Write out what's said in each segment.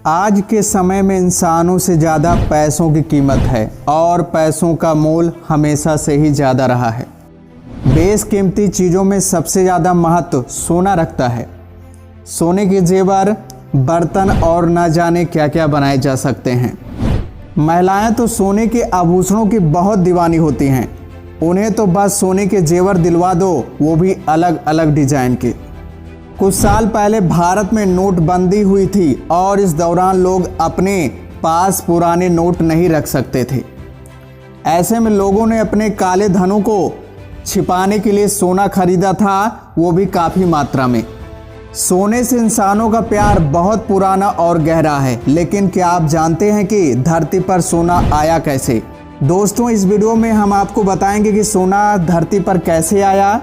आज के समय में इंसानों से ज़्यादा पैसों की कीमत है और पैसों का मोल हमेशा से ही ज़्यादा रहा है। बेशकीमती चीज़ों में सबसे ज़्यादा महत्व सोना रखता है। सोने के जेवर, बर्तन और न जाने क्या क्या बनाए जा सकते हैं। महिलाएं तो सोने के आभूषणों की बहुत दीवानी होती हैं। उन्हें तो बस सोने के जेवर दिलवा दो, वो भी अलग अलग डिजाइन के। कुछ साल पहले भारत में नोटबंदी हुई थी और इस दौरान लोग अपने पास पुराने नोट नहीं रख सकते थे। ऐसे में लोगों ने अपने काले धनों को छिपाने के लिए सोना खरीदा था, वो भी काफ़ी मात्रा में। सोने से इंसानों का प्यार बहुत पुराना और गहरा है, लेकिन क्या आप जानते हैं कि धरती पर सोना आया कैसे? दोस्तों, इस वीडियो में हम आपको बताएंगे कि सोना धरती पर कैसे आया।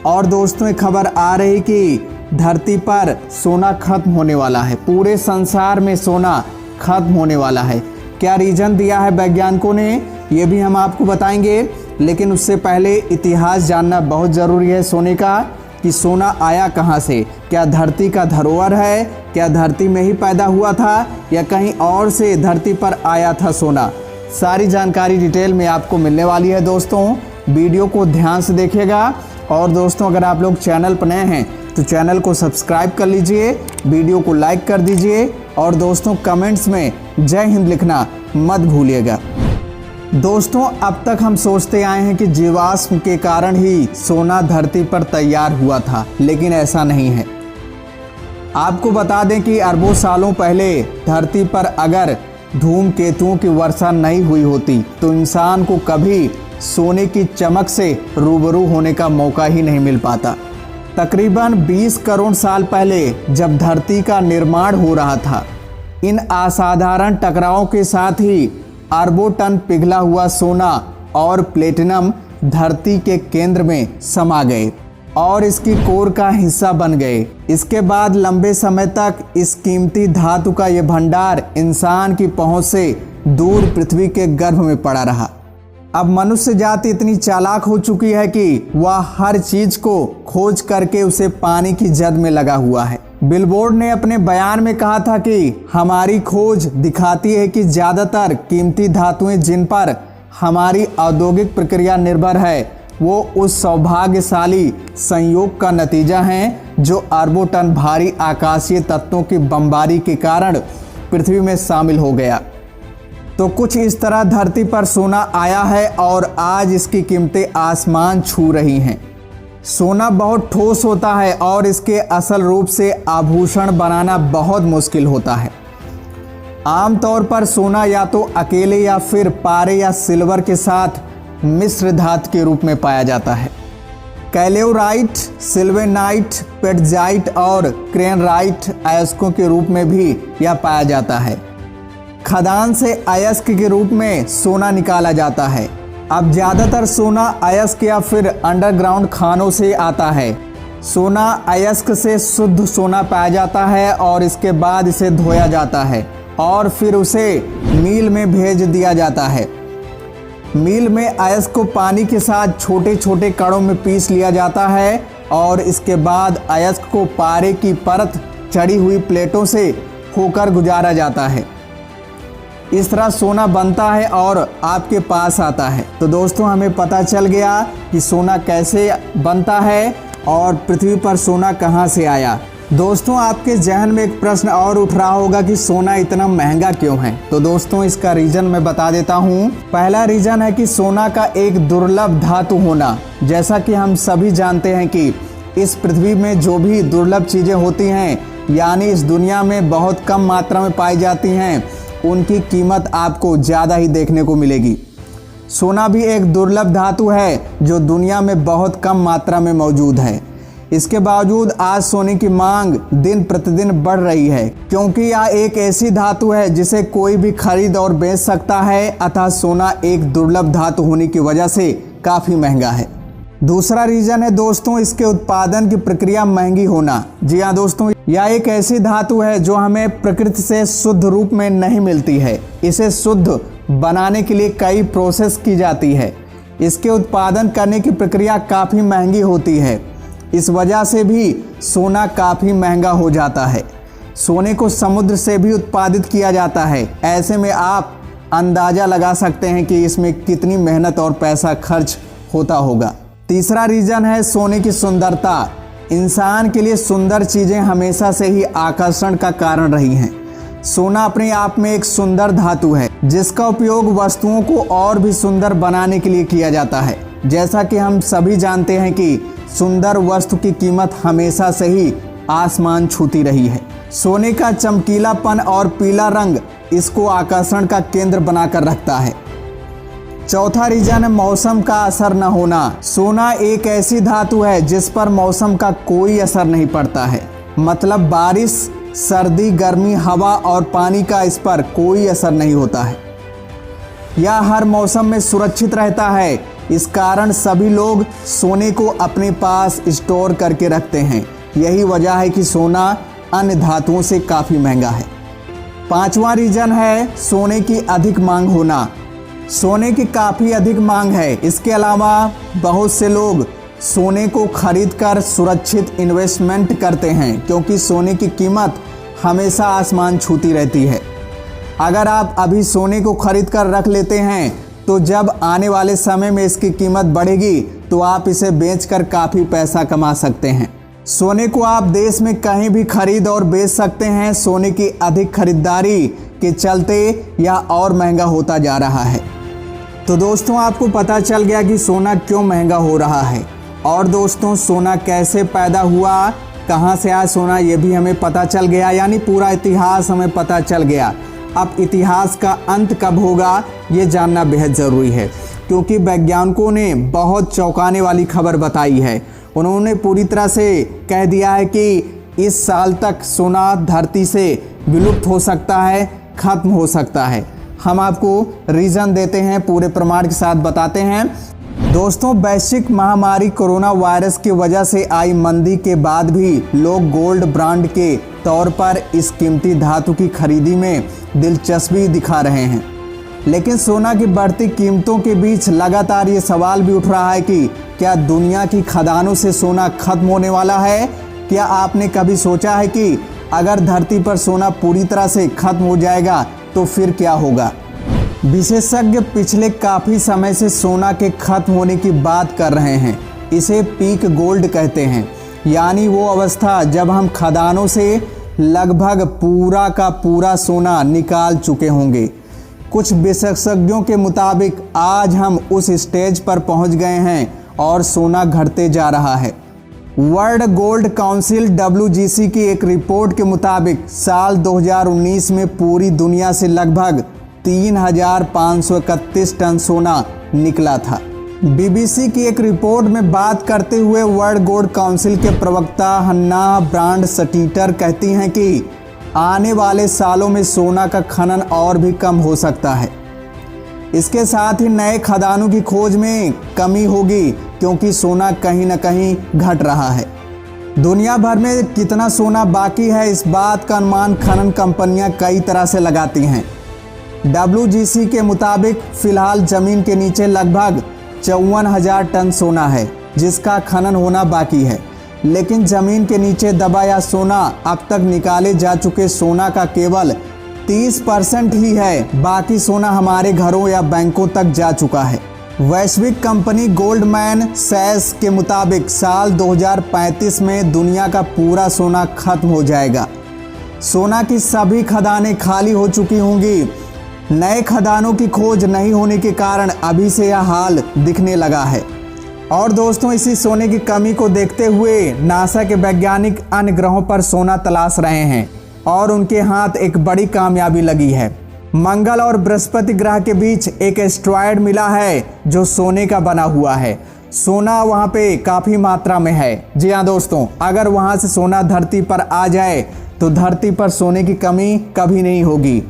और दोस्तों, एक खबर आ रही कि धरती पर सोना खत्म होने वाला है। पूरे संसार में सोना खत्म होने वाला है। क्या रीजन दिया है वैज्ञानिकों ने, ये भी हम आपको बताएंगे। लेकिन उससे पहले इतिहास जानना बहुत ज़रूरी है सोने का, कि सोना आया कहाँ से। क्या धरती का धरोहर है? क्या धरती में ही पैदा हुआ था या कहीं और से धरती पर आया था सोना? सारी जानकारी डिटेल में आपको मिलने वाली है। दोस्तों, वीडियो को ध्यान से देखिएगा। और दोस्तों, अगर आप लोग चैनल पर नए हैं तो चैनल को सब्सक्राइब कर लीजिए, वीडियो को लाइक कर दीजिए और दोस्तों कमेंट्स में जय हिंद लिखना मत भूलिएगा। दोस्तों, अब तक हम सोचते आए हैं कि जीवाश्म के कारण ही सोना धरती पर तैयार हुआ था, लेकिन ऐसा नहीं है। आपको बता दें कि अरबों सालों पहले धरती पर अगर धूमकेतुओं की वर्षा नहीं हुई होती तो इंसान को कभी सोने की चमक से रूबरू होने का मौका ही नहीं मिल पाता। तकरीबन 20 करोड़ साल पहले जब धरती का निर्माण हो रहा था, इन असाधारण टकरावों के साथ ही अरबों टन पिघला हुआ सोना और प्लेटिनम धरती के केंद्र में समा गए और इसकी कोर का हिस्सा बन गए। इसके बाद लंबे समय तक इस कीमती धातु का ये भंडार इंसान की पहुंच से दूर पृथ्वी के गर्भ में पड़ा रहा। अब मनुष्य जाति इतनी चालाक हो चुकी है कि वह हर चीज को खोज करके उसे पाने की जद में लगा हुआ है। बिलबोर्ड ने अपने बयान में कहा था कि हमारी खोज दिखाती है कि ज्यादातर कीमती धातुएं जिन पर हमारी औद्योगिक प्रक्रिया निर्भर है, वो उस सौभाग्यशाली संयोग का नतीजा हैं जो अरबों टन भारी आकाशीय तत्वों की बमबारी के कारण पृथ्वी में शामिल हो गया। तो कुछ इस तरह धरती पर सोना आया है और आज इसकी कीमतें आसमान छू रही हैं। सोना बहुत ठोस होता है और इसके असल रूप से आभूषण बनाना बहुत मुश्किल होता है। आमतौर पर सोना या तो अकेले या फिर पारे या सिल्वर के साथ मिश्र धातु के रूप में पाया जाता है। कैल्साइट, सिल्वेनाइट, पेट्जाइट और क्रेनराइट अयस्कों के रूप में भी यह पाया जाता है। खदान से अयस्क के रूप में सोना निकाला जाता है। अब ज़्यादातर सोना अयस्क या फिर अंडरग्राउंड खानों से आता है। सोना अयस्क से शुद्ध सोना पाया जाता है और इसके बाद इसे धोया जाता है और फिर उसे मील में भेज दिया जाता है। मील में अयस्क को पानी के साथ छोटे छोटे कणों में पीस लिया जाता है और इसके बाद अयस्क को पारे की परत चढ़ी हुई प्लेटों से होकर गुजारा जाता है। इस तरह सोना बनता है और आपके पास आता है। तो दोस्तों, हमें पता चल गया कि सोना कैसे बनता है और पृथ्वी पर सोना कहां से आया। दोस्तों, आपके जहन में एक प्रश्न और उठ रहा होगा कि सोना इतना महंगा क्यों है। तो दोस्तों, इसका रीजन मैं बता देता हूं। पहला रीजन है कि सोना का एक दुर्लभ धातु होना। जैसा कि हम सभी जानते हैं कि इस पृथ्वी में जो भी दुर्लभ चीजें होती हैं, यानी इस दुनिया में बहुत कम मात्रा में पाई जाती हैं, उनकी कीमत आपको ज़्यादा ही देखने को मिलेगी। सोना भी एक दुर्लभ धातु है जो दुनिया में बहुत कम मात्रा में मौजूद है। इसके बावजूद आज सोने की मांग दिन प्रतिदिन बढ़ रही है, क्योंकि यह एक ऐसी धातु है जिसे कोई भी खरीद और बेच सकता है। अतः सोना एक दुर्लभ धातु होने की वजह से काफ़ी महंगा है। दूसरा रीजन है दोस्तों, इसके उत्पादन की प्रक्रिया महंगी होना। जी हाँ दोस्तों, यह एक ऐसी धातु है जो हमें प्रकृति से शुद्ध रूप में नहीं मिलती है। इसे शुद्ध बनाने के लिए कई प्रोसेस की जाती है। इसके उत्पादन करने की प्रक्रिया काफ़ी महंगी होती है। इस वजह से भी सोना काफ़ी महंगा हो जाता है। सोने को समुद्र से भी उत्पादित किया जाता है। ऐसे में आप अंदाजा लगा सकते हैं कि इसमें कितनी मेहनत और पैसा खर्च होता होगा। तीसरा रीजन है सोने की सुंदरता। इंसान के लिए सुंदर चीजें हमेशा से ही आकर्षण का कारण रही हैं। सोना अपने आप में एक सुंदर धातु है जिसका उपयोग वस्तुओं को और भी सुंदर बनाने के लिए किया जाता है। जैसा कि हम सभी जानते हैं कि सुंदर वस्तु की कीमत हमेशा से ही आसमान छूती रही है। सोने का चमकीलापन और पीला रंग इसको आकर्षण का केंद्र बनाकर रखता है। चौथा रीजन है मौसम का असर न होना। सोना एक ऐसी धातु है जिस पर मौसम का कोई असर नहीं पड़ता है। मतलब बारिश, सर्दी, गर्मी, हवा और पानी का इस पर कोई असर नहीं होता है। यह हर मौसम में सुरक्षित रहता है। इस कारण सभी लोग सोने को अपने पास स्टोर करके रखते हैं। यही वजह है कि सोना अन्य धातुओं से काफ़ी महंगा है। पांचवा रीजन है सोने की अधिक मांग होना। सोने की काफ़ी अधिक मांग है। इसके अलावा बहुत से लोग सोने को खरीदकर सुरक्षित इन्वेस्टमेंट करते हैं क्योंकि सोने की कीमत हमेशा आसमान छूती रहती है। अगर आप अभी सोने को खरीद कर रख लेते हैं तो जब आने वाले समय में इसकी कीमत बढ़ेगी तो आप इसे बेचकर काफ़ी पैसा कमा सकते हैं। सोने को आप देश में कहीं भी खरीद और बेच सकते हैं। सोने की अधिक खरीदारी के चलते यह और महंगा होता जा रहा है। तो दोस्तों, आपको पता चल गया कि सोना क्यों महंगा हो रहा है। और दोस्तों, सोना कैसे पैदा हुआ, कहाँ से आया सोना, ये भी हमें पता चल गया। यानी पूरा इतिहास हमें पता चल गया। अब इतिहास का अंत कब होगा ये जानना बेहद ज़रूरी है क्योंकि वैज्ञानिकों ने बहुत चौंकाने वाली खबर बताई है। उन्होंने पूरी तरह से कह दिया है कि इस साल तक सोना धरती से विलुप्त हो सकता है, खत्म हो सकता है। हम आपको रीज़न देते हैं, पूरे प्रमाण के साथ बताते हैं। दोस्तों, वैश्विक महामारी कोरोना वायरस की वजह से आई मंदी के बाद भी लोग गोल्ड ब्रांड के तौर पर इस कीमती धातु की खरीदी में दिलचस्पी दिखा रहे हैं। लेकिन सोना की बढ़ती कीमतों के बीच लगातार ये सवाल भी उठ रहा है कि क्या दुनिया की खदानों से सोना खत्म होने वाला है? क्या आपने कभी सोचा है कि अगर धरती पर सोना पूरी तरह से खत्म हो जाएगा तो फिर क्या होगा? विशेषज्ञ पिछले काफ़ी समय से सोना के खत्म होने की बात कर रहे हैं। इसे पीक गोल्ड कहते हैं, यानी वो अवस्था जब हम खदानों से लगभग पूरा का पूरा सोना निकाल चुके होंगे। कुछ विशेषज्ञों के मुताबिक आज हम उस स्टेज पर पहुंच गए हैं और सोना घटते जा रहा है। वर्ल्ड गोल्ड काउंसिल WGC की एक रिपोर्ट के मुताबिक साल 2019 में पूरी दुनिया से लगभग 3,531 टन सोना निकला था। BBC की एक रिपोर्ट में बात करते हुए वर्ल्ड गोल्ड काउंसिल के प्रवक्ता हन्ना ब्रांड स्टीटर कहती हैं कि आने वाले सालों में सोना का खनन और भी कम हो सकता है। इसके साथ ही नए खदानों की खोज में कमी होगी क्योंकि सोना कहीं न कहीं घट रहा है। दुनिया भर में कितना सोना बाकी है इस बात का अनुमान खनन कंपनियां कई तरह से लगाती हैं। WGC के मुताबिक फिलहाल जमीन के नीचे लगभग 54,000 टन सोना है जिसका खनन होना बाकी है। लेकिन जमीन के नीचे दबा या सोना अब तक निकाले जा चुके सोना का केवल 30% ही है। बाकी सोना हमारे घरों या बैंकों तक जा चुका है। वैश्विक कंपनी गोल्डमैन सैक्स के मुताबिक साल 2035 में दुनिया का पूरा सोना खत्म हो जाएगा। सोना की सभी खदानें खाली हो चुकी होंगी। नए खदानों की खोज नहीं होने के कारण अभी से यह हाल दिखने लगा है। और दोस्तों, इसी सोने की कमी को देखते हुए नासा के वैज्ञानिक अन्य ग्रहों पर सोना तलाश रहे हैं और उनके हाथ एक बड़ी कामयाबी लगी है। मंगल और बृहस्पति ग्रह के बीच एक एस्टेरॉयड मिला है जो सोने का बना हुआ है। सोना वहां पे काफ़ी मात्रा में है। जी हाँ दोस्तों, अगर वहां से सोना धरती पर आ जाए तो धरती पर सोने की कमी कभी नहीं होगी।